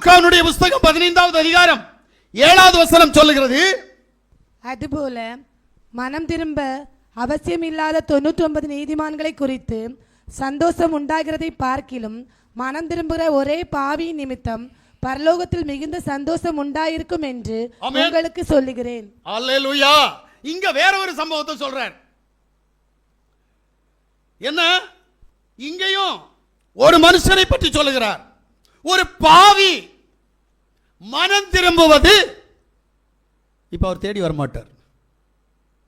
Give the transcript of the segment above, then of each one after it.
லூக்காவுடைய புத்தகம் 15வது அதிகாரம் 7வது வசனம் சொல்லுகிறது, அதுபோல மனம் திரும்ப அவசியமில்லாத 99 நீதிமான்களை குறித்து சந்தோஷம் உண்டாகிறதை பார்க்கிலும் மனம் திரும்புகிற ஒரே பாவி நிமித்தம் பரலோகத்தில் மிகுந்த சந்தோஷம் உண்டாயிருக்கும் என்று உங்களுக்கு சொல்லுகிறேன். அல்லேலூயா. இங்க வேற ஒரு சம்பவத்தை சொல்றார். என்ன? இங்கேயும் ஒரு மனுஷனை பற்றி சொல்லுகிறார். ஒரு பாவி மனம் திரும்புவது. இப்ப அவர் தேடி வரமாட்டார்.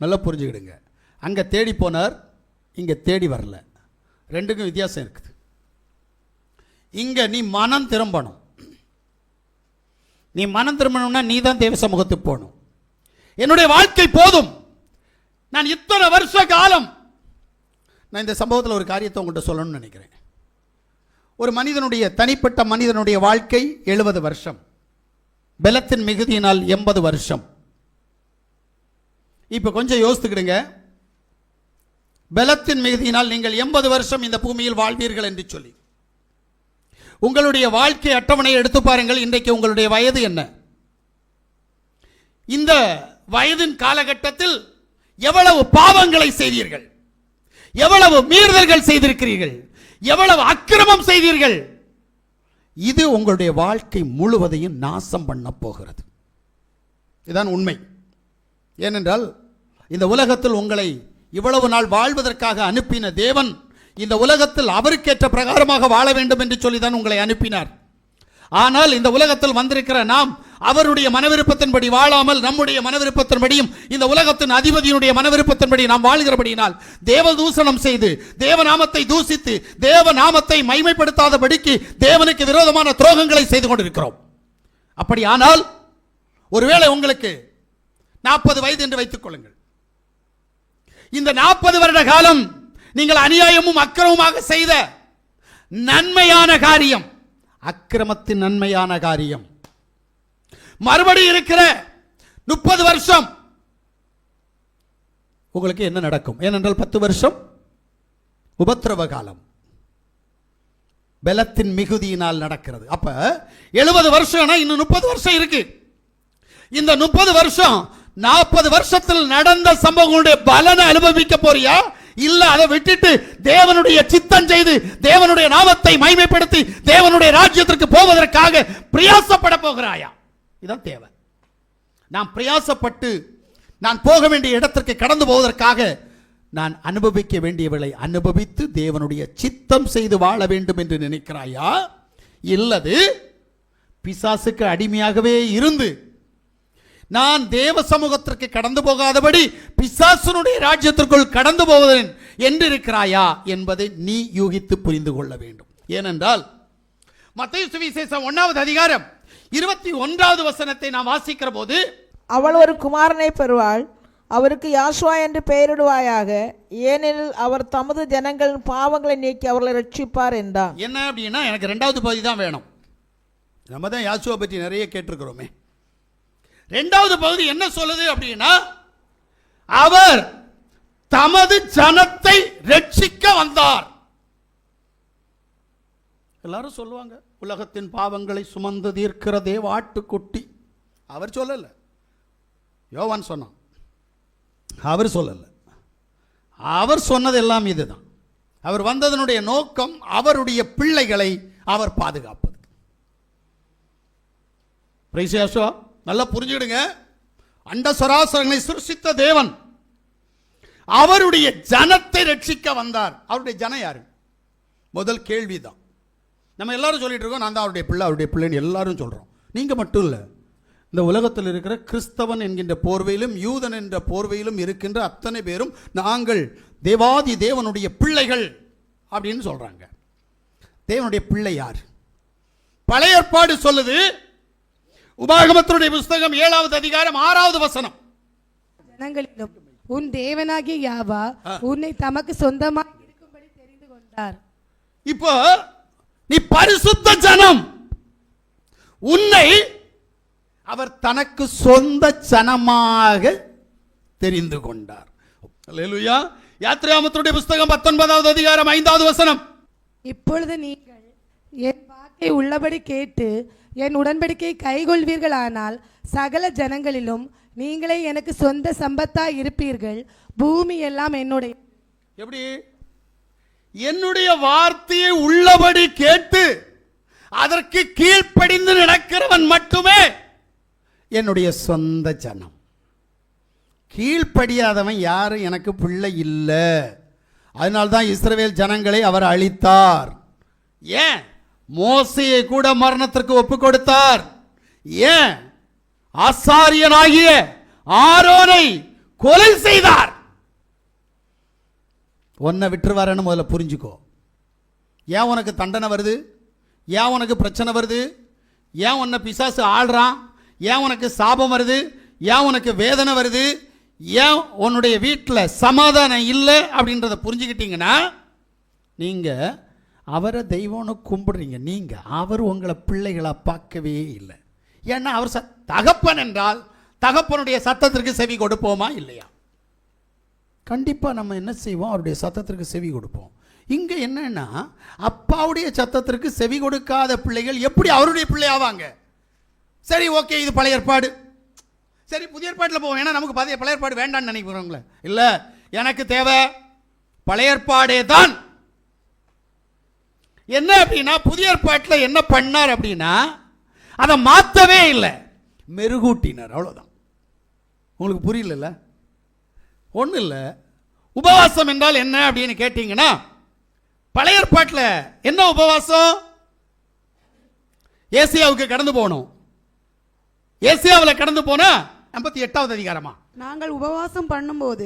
நல்லா புரிஞ்சுக்கிடுங்க. அங்க தேடி போனார், இங்க தேடி வரல. ரெண்டுக்கும் வித்தியாசம் இருக்குது. இங்க நீ மனம் திரும்பணும். நீ மனம் திரும்பணும்னா நீ தான் தேவ சமூகத்துக்கு போகணும். என்னுடைய வாழ்க்கை போதும், நான் இத்தனை வருஷ காலம். நான் இந்த சம்பவத்தில் ஒரு காரியத்தை உங்கள்கிட்ட சொல்லணும்னு நினைக்கிறேன். ஒரு மனிதனுடைய தனிப்பட்ட மனிதனுடைய வாழ்க்கை 70 வருஷம், பலத்தின் மிகுதியினால் 80 வருஷம். இப்ப கொஞ்சம் யோசித்துக்கிடுங்க. பலத்தின் மிகுதியினால் நீங்கள் 80 வருஷம் இந்த பூமியில் வாழ்வீர்கள் என்று சொல்லி உங்களுடைய வாழ்க்கை அட்டவணையை எடுத்து பாருங்கள். இன்றைக்கு உங்களுடைய வயது என்ன? இந்த வயதின் காலகட்டத்தில் எவ்வளவு பாவங்களை செய்தீர்கள், எவ்வளவு மீறுதல்கள் செய்திருக்கிறீர்கள், எவ்வளவு அக்கிரமம் செய்தீர்கள். இது உங்களுடைய வாழ்க்கை முழுவதையும் நாசம் பண்ண போகிறது. இதுதான் உண்மை. ஏனென்றால் இந்த உலகத்தில் உங்களை இவ்வளவு நாள் வாழ்வதற்காக அனுப்பின தேவன் இந்த உலகத்தில் அவருக்கேற்ற பிரகாரமாக வாழ வேண்டும் என்று சொல்லிதான் உங்களை அனுப்பினார். ஆனால் இந்த உலகத்தில் வந்திருக்கிற நாம் அவருடைய மனவிருப்பத்தின்படி வாழாமல் நம்முடைய மனவிருப்பத்தின்படியும் இந்த உலகத்தின் அதிபதியினுடைய மனவிருப்பத்தின்படி நாம் வாழ்கிறபடியினால் தேவ தூஷணம் செய்து தேவநாமத்தை தூசித்து தேவநாமத்தை மைமைப்படுத்தாதபடிக்கு தேவனுக்கு விரோதமான துரோகங்களை செய்து கொண்டிருக்கிறோம். அப்படியானால் ஒருவேளை உங்களுக்கு 40 வயது என்று வைத்துக் கொள்ளுங்கள். இந்த 40 வருட காலம் நீங்கள் அநியாயமும் அக்கிரமமாக செய்த நன்மையான காரியம், அக்கிரமத்தின் நன்மையான காரியம், மறுபடி இருக்கிற 30 வருஷம் உங்களுக்கு என்ன நடக்கும்? ஏனென்றால் 10 வருஷம் உபத்திரவ காலம், பலத்தின் மிகுதியினால் நடக்கிறது. அப்ப 70 வருஷம், இன்னும் 30 வருஷம் இருக்கு. இந்த 30 வருஷம் 40 வருஷத்தில் நடந்த சம்பவங்களுடைய பலனை அனுபவிக்க போறியா, இல்ல அதை விட்டுட்டு தேவனுடைய சித்தம் செய்து தேவனுடைய நாமத்தை மைமைப்படுத்தி தேவனுடைய ராஜ்யத்திற்கு போவதற்காக பிரயாசப்பட போகிறாயா? இதான் தேவை. நான் பிரயாசப்பட்டு நான் போக வேண்டிய இடத்திற்கு கடந்து போவதற்காக நான் அனுபவிக்க வேண்டியவளை அனுபவித்து தேவனுடைய சித்தம் செய்து வாழ வேண்டும் என்று நினைக்கிறாயா, இல்லது பிசாசுக்கு அடிமையாகவே இருந்து நான் தேவ சமூகத்திற்கு கடந்து போகாதபடி பிசாசுனுடைய ராஜ்யத்திற்குள் கடந்து போவதன் என்று இருக்கிறாயா என்பதை நீ யூகித்து புரிந்து கொள்ள வேண்டும். ஏனென்றால் மத்தேயு சுவிசேஷம் 1வது அதிகாரம் 21வது வசனத்தை நாம் வாசிக்கிற போது, அவள் ஒரு குமாரனை பெறுவாள், அவருக்கு யாசுவா என்று பெயரிடுவாயாக, ஏனெனில் அவர் தமது ஜனங்களின் பாவங்களை நீக்கி அவர்களை ரட்சிப்பார் என்றார். என்ன அப்படின்னா, எனக்கு 2வது பகுதி தான் வேணும். நம்ம தான் யாசுவா பற்றி நிறைய கேட்டிருக்கிறோமே. 2வது பகுதி என்ன சொல்லுது அப்படின்னா, அவர் தமது ஜனத்தை ரட்சிக்க வந்தார். எல்லாரும் சொல்லுவாங்க, உலகத்தின் பாவங்களை சுமந்து தீர்க்கிற தேவ ஆட்டுக்குட்டி. அவர் சொல்லல, யோவான் சொன்னான். அவர் சொல்லல, அவர் சொன்னது எல்லாம் இதுதான். அவர் வந்ததனுடைய நோக்கம் அவருடைய பிள்ளைகளை அவர் பாதுகாப்பது. பிரைஸ் யாசுவா. நல்லா புரிஞ்சுடுங்க. அண்ட சராசரங்களை சிருஷ்டித்த தேவன் அவருடைய ஜனத்தை ரட்சிக்க வந்தார். அவருடைய ஜனம் யாரு? முதல் கேள்விதான். நம்ம எல்லாரும் சொல்லிட்டு இருக்கோம், நான் தான் அவருடைய பிள்ளை, அவருடைய பிள்ளைன்னு எல்லாரும் சொல்றோம். நீங்க மட்டும் இல்ல, இந்த உலகத்தில் இருக்கிற கிறிஸ்தவன் என்கின்ற போர்வையிலும் யூதன் என்ற போர்வையிலும் இருக்கின்ற அத்தனை பேரும் நாங்கள் தேவாதி தேவனுடைய பிள்ளைகள் அப்படின்னு சொல்றாங்க. தேவனுடைய பிள்ளை யார்? பழைய ஏற்பாடு சொல்லுது, உபாகமத்தினுடைய புத்தகம் 7வது அதிகாரம் 6வது வசனம், ஜனங்களிலும் உன் தேவனாகிய யாவா உன்னை தமக்கு சொந்தமாக இருக்கும்படி தெரிந்து கொண்டார். இப்போ நீ பரிசுத்த ஜனம், உன்னை அவர் தனக்கு சொந்த ஜனமாக தெரிந்து கொண்டார். அல்லேலூயா. யாத்திராகமத்தினுடைய புத்தகம் 19வது அதிகாரம் 5வது வசனம், இப்பொழுது நீங்கள் என் வாக்கை உள்ளபடி கேட்டு என் உடன்படிக்கையை கைக்கொள்வீர்களானால் சகல ஜனங்களிலும் நீங்களே எனக்கு சொந்த சம்பத்தாய் இருப்பீர்கள். பூமி எல்லாம் என்னுடைய. எப்படி? என்னுடைய வார்த்தையை உள்ளபடி கேட்டு அதற்கு கீழ்ப்படிந்து நடக்கிறவன் மட்டுமே என்னுடைய சொந்த ஜனம். கீழ்ப்படியாதவன் யாரும் எனக்கு பிள்ளை இல்லை. அதனால்தான் இஸ்ரவேல் ஜனங்களை அவர் அழித்தார். ஏன்? மோசேயை கூட மரணத்திற்கு ஒப்பு கொடுத்தார். ஏன்? ஆசாரியனாகிய ஆரோனை கொலை செய்தார். உன்னை விட்டுருவாருன்னு முதல்ல புரிஞ்சுக்கோ. ஏன் உனக்கு தண்டனை வருது? ஏன் உனக்கு பிரச்சனை வருது? ஏன் உன்னை பிசாசு ஆள்றான்? ஏன் உனக்கு சாபம் வருது? ஏன் உனக்கு வேதனை வருது? ஏன் உன்னுடைய வீட்டில் சமாதானம் இல்லை அப்படின்றத புரிஞ்சுக்கிட்டீங்கன்னா நீங்கள் அவரை தெய்வம்னு கும்பிடுறீங்க. நீங்கள் அவர் உங்களை பிள்ளைகளாக பார்க்கவே இல்லை. ஏன்னா அவர் தகப்பன் என்றால் தகப்பனுடைய சத்தத்திற்கு செவி கொடுப்போமா இல்லையா? கண்டிப்பாக நம்ம என்ன செய்வோம்? அவருடைய சத்தத்திற்கு செவி கொடுப்போம். இங்கே என்னன்னா அப்பாவுடைய சத்தத்திற்கு செவி கொடுக்காத பிள்ளைகள் எப்படி அவருடைய பிள்ளை ஆவாங்க? சரி, ஓகே, இது பழைய ஏற்பாடு. சரி, புதிய ஏற்பாட்டில் போவோம். ஏன்னா நமக்கு பழைய ஏற்பாடு வேண்டாம்னு நினைக்கிறோங்களே. இல்லை, எனக்கு தேவை பழைய ஏற்பாடே தான். என்ன அப்படின்னா புதிய ஏற்பாட்டில் என்ன பண்ணார் அப்படின்னா அதை மாற்றவே இல்லை, மெருகூட்டினார். அவ்வளோதான். உங்களுக்கு புரியல? ஒன்றும் இல்லை. உபவாசம் என்றால் என்ன அப்படின்னு கேட்டீங்கன்னா பழைய ஏற்பாட்டில் என்ன உபவாசம்? ஏசியாவுக்கு கடந்து போகணும். ஏசியாவில் கடந்து போனா 58வது அதிகாரமா நாங்கள் உபவாசம் பண்ணும்போது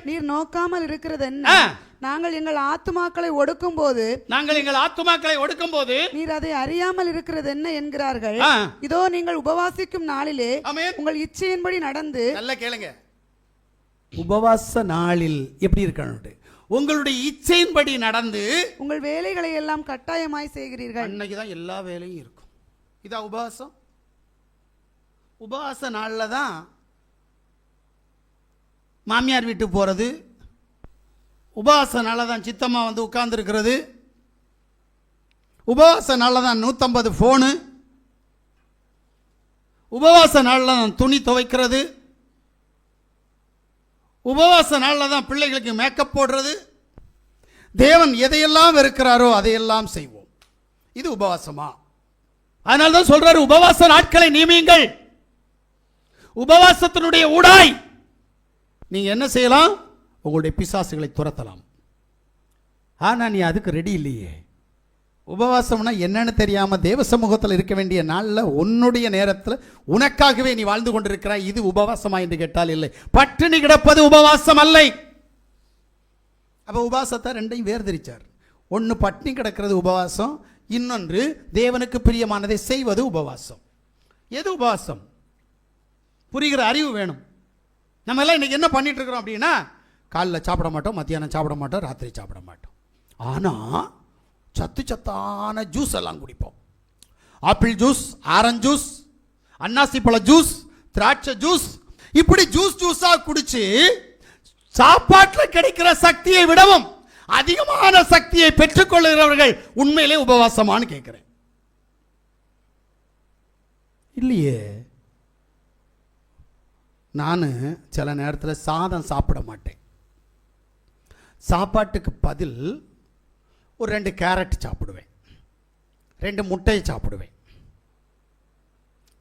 நீர் நோக்காமல் இருக்கிறது என்ன? நாங்கள் எங்கள் ஆத்துமாக்களை ஒடுக்கும் போது நீர் அதை அறியாமல் இருக்கிறது என்ன என்கிறார்கள். இதோ நீங்கள் உபவாசிக்கும் நாளிலே உங்கள் இச்சையின்படி நடந்து. நல்ல கேளுங்க. உபவாச நாளில் எப்படி இருக்கணும்? உங்களுடைய இச்சையின்படி நடந்து உங்கள் வேலைகளை எல்லாம் கட்டாயமாய் செய்கிறீர்கள். அன்னைக்குதான் எல்லா வேலையும் இருக்கும். இதா உபவாசம்? உபவாச நாளில் தான் மாமியார் வீட்டுக்கு போகிறது, உபவாச நாளில் தான் சித்தம்மா வந்து உட்கார்ந்துருக்கிறது, உபவாச நாளில் தான் 150 ஃபோனு, உபவாச நாளில் தான் துணி துவைக்கிறது, உபவாச நாளில் தான் பிள்ளைகளுக்கு மேக்கப் போடுறது. தேவன் எதையெல்லாம் இருக்கிறாரோ அதையெல்லாம் செய்வோம். இது உபவாசமா? அதனால தான் சொல்றாரு உபவாச நாட்களை நியமியுங்கள். உபவாசத்தினுடைய ஊடாய் நீங்க என்ன செய்யலாம்? உங்களுடைய பிசாசுகளை துரத்தலாம். ஆனா நீ அதுக்கு ரெடி இல்லையே. உபவாசம்னா என்னன்னு தெரியாம தேவ சமூகத்தில் இருக்க வேண்டிய நாளில் உன்னுடைய நேரத்தில் உனக்காகவே நீ வாழ்ந்து கொண்டிருக்கிறாய். இது உபவாசமா என்று கேட்டால் இல்லை. பட்டினி கிடப்பது உபவாசம் அல்ல. அப்ப உபவாசத்தை ரெண்டையும் வேர்திரிச்சார். ஒன்று பட்டினி கிடக்கிறது உபவாசம், இன்னொன்று தேவனுக்கு பிரியமானதை செய்வது உபவாசம். எது உபவாசம்? புரிகிற அறிவு வேணும். நம்ம எல்லாம் இன்னைக்கு என்ன பண்ணிட்டு இருக்கிறோம் அப்படின்னா காலைல சாப்பிட மாட்டோம், மத்தியானம் சாப்பிட மாட்டோம், ராத்திரி சாப்பிட மாட்டோம். ஆனால் சத்தான ஜூஸ் எல்லாம் குடிப்போம். ஆப்பிள் ஜூஸ், ஆரஞ்சு ஜூஸ், அன்னாசி பழ ஜூஸ், திராட்சை ஜூஸ், இப்படி ஜூஸா குடிச்சு சாப்பாட்டில் கிடைக்கிற சக்தியை விடவும் அதிகமான சக்தியை பெற்றுக்கொள்கிறவர்கள் உண்மையிலே உபவாசமானு கேட்கிறேன். இல்லையே. நான் சில நேரத்தில் சாதம் சாப்பிட மாட்டேன். சாப்பாட்டுக்கு பதில் ஒரு 2 கேரட் சாப்பிடுவேன், 2 முட்டையை சாப்பிடுவேன்.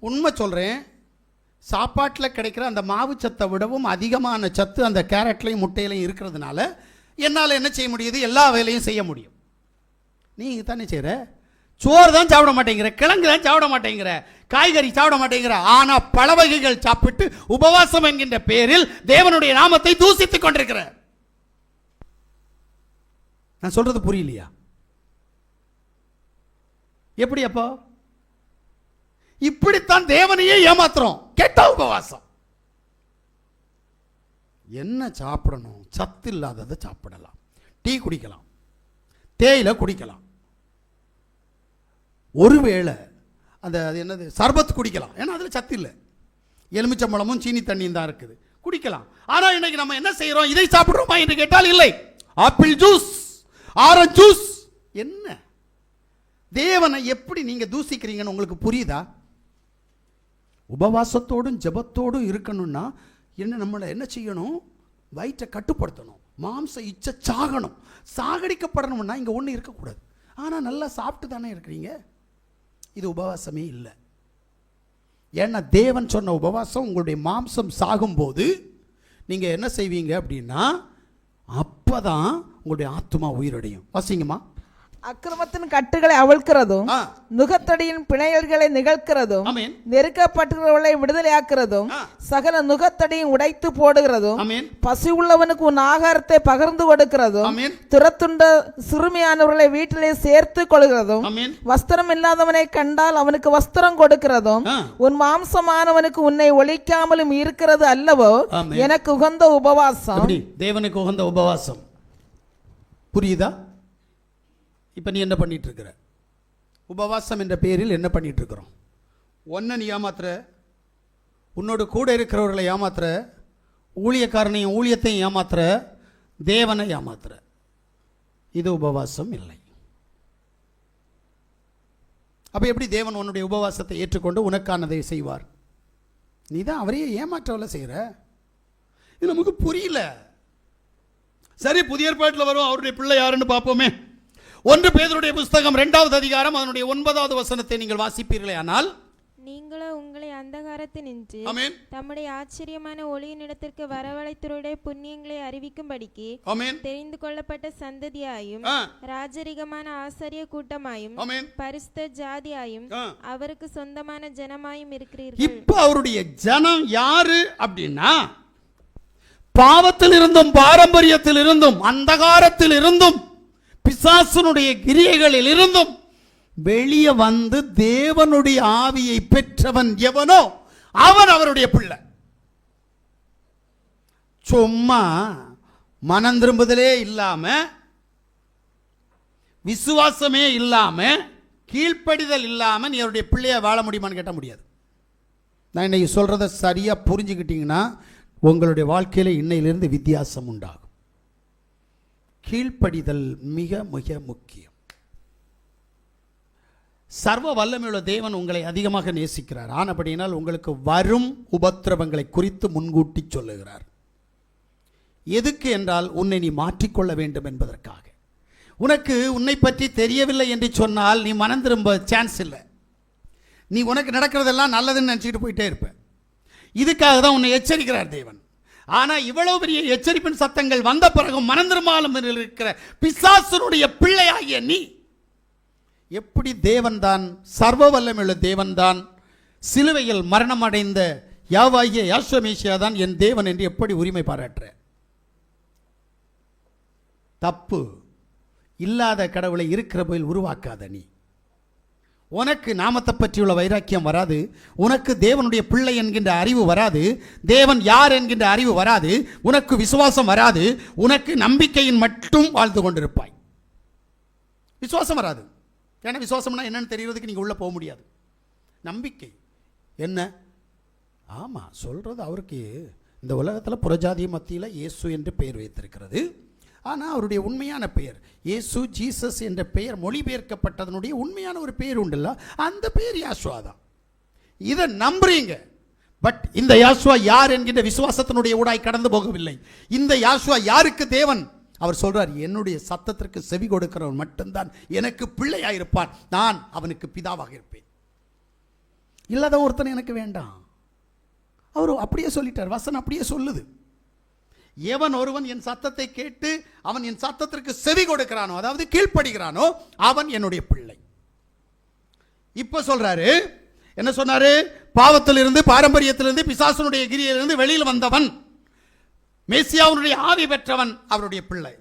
உண்மை சொல்கிறேன், சாப்பாட்டில் கிடைக்கிற அந்த மாவு சத்தை விடவும் அதிகமான சத்து அந்த கேரட்லையும் முட்டையிலையும் இருக்கிறதுனால என்னால் என்ன செய்ய முடியுது? எல்லா வேலையும் செய்ய முடியும். நீங்கள் தானே செய்கிற. சோறு தான் சாப்பிட மாட்டேங்கிற, கிழங்கு தான் சாப்பிட மாட்டேங்கிற, காய்கறி சாப்பிட மாட்டேங்கிற. ஆனால் பல வகைகள் சாப்பிட்டு உபவாசம் என்கின்ற பெயரில் தேவனுடைய நாமத்தை தூசித்துக் கொண்டிருக்கிற. நான் சொல்றது புரியலையா? எப்படி? அப்போ இப்படித்தான் தேவனையே ஏமாத்துறோம். கெட்ட உபவாசம். என்ன சாப்பிடணும்? சத்து இல்லாததை சாப்பிடலாம். டீ குடிக்கலாம், தேயிலை குடிக்கலாம், ஒருவேளை அந்த அது என்னது சர்பத் குடிக்கலாம். ஏன்னா அதில் சத்து இல்லை. எலுமிச்சம்பழமும் சீனி தண்ணியும் தான் இருக்குது, குடிக்கலாம். ஆனால் இன்னைக்கு நம்ம என்ன செய்கிறோம்? இதை சாப்பிட்றோமா என்று கேட்டால் இல்லை. Apple juice, orange juice. என்ன தேவனை எப்படி நீங்கள் தூசிக்கிறீங்கன்னு உங்களுக்கு புரியுதா? உபவாசத்தோடும் ஜெபத்தோடும் இருக்கணும்னா நம்மளை என்ன செய்யணும்? வயிற்றை கட்டுப்படுத்தணும். மாம்ச இச்சை சாகணும். சாகடிக்கப்படணும்னா இங்கே ஒன்றும் இருக்கக்கூடாது. ஆனால் நல்லா சாப்பிட்டு தானே இருக்கிறீங்க. இது உபவாசமே இல்லை. ஏன்னா தேவன் சொன்ன உபவாசம் உங்களுடைய மாம்சம் சாகும்போது நீங்கள் என்ன செய்வீங்க அப்படின்னா அப்போ தான் உங்களுடைய ஆத்துமா உயிரடையும். வாசிங்கம்மா. அக்கிரமத்தின் கட்டுகளை அவிழ்க்கிறதும் நுகத்தடியின் பிணையல்களை நிகழ்க்கிறதும் நெருக்கப்பட்டவர்களை விடுதலையாக்குறதும் சகல நுகத்தடியும் உடைத்து போடுகிறதும் பசி உள்ளவனுக்கு உன் ஆகாரத்தை பகிர்ந்து கொடுக்கிறதும் துரத்துண்ட சிறுமியானவர்களை வீட்டிலே சேர்த்து கொள்கிறதும் வஸ்திரம் இல்லாதவனை கண்டால் அவனுக்கு வஸ்திரம் கொடுக்கிறதும் உன் மாம்சமானவனுக்கு உன்னை ஒழிக்காமலும் இருக்கிறது அல்லவோ எனக்கு உகந்த உபவாசம். தேவனுக்கு உகந்த உபவாசம். புரியுதா? இப்போ நீ என்ன பண்ணிட்டு இருக்கிற? உபவாசம் என்ற பெயரில் என்ன பண்ணிட்டு இருக்கிறோம்? ஒன்றை நீ ஏமாத்துற, உன்னோடு கூட இருக்கிறவர்களை ஏமாத்துற, ஊழியக்காரனையும் ஊழியத்தையும் ஏமாத்துற, தேவனை ஏமாத்துற. இது உபவாசம் இல்லை. அப்போ எப்படி தேவன் உன்னுடைய உபவாசத்தை ஏற்றுக்கொண்டு உனக்கானதை செய்வார்? நீ தான் அவரையே ஏமாற்றவளை செய்கிற. இது நமக்கு புரியல. சரி, புதிய ஏற்பாட்டில் வரும். அவருடைய பிள்ளை யாருன்னு பார்ப்போமே. 1 பேதுருடைய புஸ்தகம் 2வது அதிகாரம் அதனுடைய 9வது வசனத்தை நீங்கள் வாசிப்பீர்களே ஆனால், நீங்களோ உங்களை அந்தகாரத்தினின்று தம்முடைய ஆச்சரியமான ஒளியின் இடத்திற்கு வரவழைத்தவருடைய புண்ணியங்களை அறிவிக்கும்படிக்கு தெரிந்து கொள்ளப்பட்ட சந்ததியாயும் ராஜரிகமான ஆசாரிய கூட்டமாயும் பரிசுத்த ஜாதியாயும் அவருக்கு சொந்தமான ஜனமாயும் இருக்கிறீர்கள். இப்ப அவருடைய ஜனம் யாரு அப்படின்னா, பாவத்தில் இருந்தும் பாரம்பரியத்தில் இருந்தும் அந்தகாரத்தில் இருந்தும் பிசாசனுடைய கிரியைகளில் இருந்தும் வெளியே வந்து தேவனுடைய ஆவியை பெற்றவன் எவனோ அவன் அவருடைய பிள்ளை. சும்மா மனம் திரும்புதலே இல்லாம, விசுவாசமே இல்லாம, கீழ்ப்படிதல் இல்லாம நீ அவருடைய பிள்ளைய வாழ முடியுமான்னு கேட்ட முடியாது. நான் இன்னைக்கு சொல்றதை சரியா புரிஞ்சுக்கிட்டீங்கன்னா உங்களுடைய வாழ்க்கையில இன்னையிலிருந்து வித்தியாசம் உண்டாகும். கீழ்ப்படிதல் மிக மிக முக்கியம். சர்வ வல்லமையுள்ள தேவன் உங்களை அதிகமாக நேசிக்கிறார். ஆனபடியினால் உங்களுக்கு வரும் உபத்திரவங்களை குறித்து முன்கூட்டி சொல்லுகிறார். எதுக்கு என்றால் உன்னை நீ மாற்றிக்கொள்ள வேண்டும் என்பதற்காக. உனக்கு உன்னை பற்றி தெரியவில்லை என்று சொன்னால் நீ மனம் திரும்ப சான்ஸ் இல்லை. நீ உனக்கு நடக்கிறதெல்லாம் நல்லதுன்னு நினச்சிக்கிட்டு போயிட்டே இருப்ப. இதுக்காக தான் உன்னை எச்சரிக்கிறார் தேவன். ஆனால் இவ்வளவு பெரிய எச்சரிப்பின் சத்தங்கள் வந்த பிறகு மனம் திரும்பாலும் இருக்கிற பிசாசனுடைய பிள்ளையாகிய நீ எப்படி தேவன் தான், சர்வ வல்லமையுள்ள தேவன் தான், சிலுவையில் மரணம் அடைந்த யாவாகிய யாஸ்வமேசியா தான் என் தேவன் என்று எப்படி உரிமை பாராட்டுற? தப்பு. இல்லாத கடவுளை இருக்கிற போயில் உருவாக்காத நீ. உனக்கு நாமத்தை பற்றியுள்ள வைராக்கியம் வராது. உனக்கு தேவனுடைய பிள்ளை என்கின்ற அறிவு வராது. தேவன் யார் என்கின்ற அறிவு வராது. உனக்கு விசுவாசம் வராது. உனக்கு நம்பிக்கையின் மட்டும் வாழ்ந்து கொண்டிருப்பாய். விசுவாசம் வராது. ஏன்னா விசுவாசம்னா என்னன்னு தெரியறதுக்கு நீங்கள் உள்ளே போக முடியாது. நம்பிக்கை என்ன? ஆமாம், சொல்கிறது அவருக்கு இந்த உலகத்தில் புறஜாதிய மத்தியில் இயேசு என்று பெயர் வைத்திருக்கிறது. ஆனால் அவருடைய உண்மையான பெயர் இயேசு, ஜீசஸ் என்ற பெயர் மொழிபெயர்க்கப்பட்டதனுடைய உண்மையான ஒரு பெயர் உண்டுல்ல, அந்த பெயர் யாசுவா தான். இதை நம்புறீங்க. பட் இந்த யாசுவா யார் என்கின்ற விசுவாசத்தினுடைய ஊடாய் கடந்து போகவில்லை. இந்த யாசுவா யாருக்கு தேவன்? அவர் சொல்றார், என்னுடைய சத்தத்திற்கு செவி கொடுக்கிறவன் மட்டும்தான் எனக்கு பிள்ளையாயிருப்பான், நான் அவனுக்கு பிதாவாக இருப்பேன். இல்லாத ஒருத்தன் எனக்கு வேண்டாம். அவர் அப்படியே சொல்லிட்டார். வசனம் அப்படியே சொல்லுது. எவன் ஒருவன் என் சத்தத்தை கேட்டு அவன் என் சத்தத்திற்கு செவி கொடுக்கிறானோ, அதாவது கீழ்ப்படுகிறானோ, அவன் என்னுடைய பிள்ளை. இப்ப சொல்றாரு, என்ன சொன்னாரு? பாவத்திலிருந்து, பாரம்பரியத்திலிருந்து, பிசாசனுடைய கிரியிலிருந்து வெளியில் வந்தவன், மேசியாவுடைய ஆவி பெற்றவன் அவருடைய பிள்ளை.